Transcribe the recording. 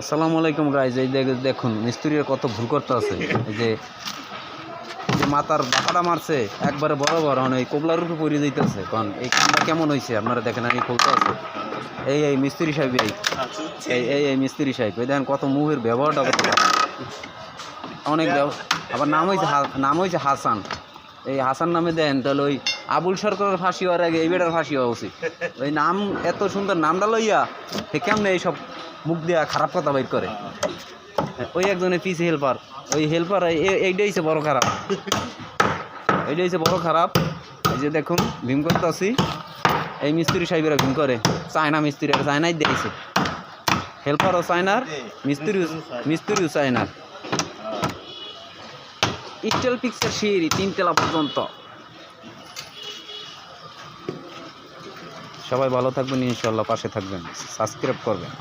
আসসালামু আলাইকুম গাইজ। এই দেখুন মিস্ত্রির কত ভুল করতে আছে। এই যে মাথার বাঁকাটা মারছে একবারে বড় বড় এই কোবলার উপরে পড়ে যাইতেছে। কারণ এই কামটা কেমন হয়েছে আপনারা দেখেন, আমি খুলতে আছে। এই মিস্ত্রি সাহেব, এই মিস্ত্রি সাহেব, এই দেখেন কত মুখের ব্যবহারটা কত অনেক আবার নাম হয়েছে হাসান। এই হাসান নামে দেন তাহলে ওই আবুল সরকারের ফাঁসি হওয়ার আগে এই বেটার ফাঁসি হওয়া উচিত। ওই নাম এত সুন্দর নামটা লইয়া সে কেমনে এইসব মুখ দিয়া খারাপ কথা বের করে। ওই একজনের পিসি হেল্পার, ওই হেল্পার এইটাই হচ্ছে বড় খারাপ, এইটাই হচ্ছে বড় খারাপ। এই যে দেখুন ভীম করতে আছি, এই মিস্ত্রি সাহেবেরা ভীম করে। চায়না মিস্ত্রি চায়নাই দিয়েছে, হেল্পারও চায়নার, মিস্ত্রিও চায়নার। স্টিল পিক্সের সিঁড়ি 3 তলা পর্যন্ত। সবাই ভালো থাকবেন, ইনশাল্লাহ পাশে থাকবেন, সাবস্ক্রাইব করবেন।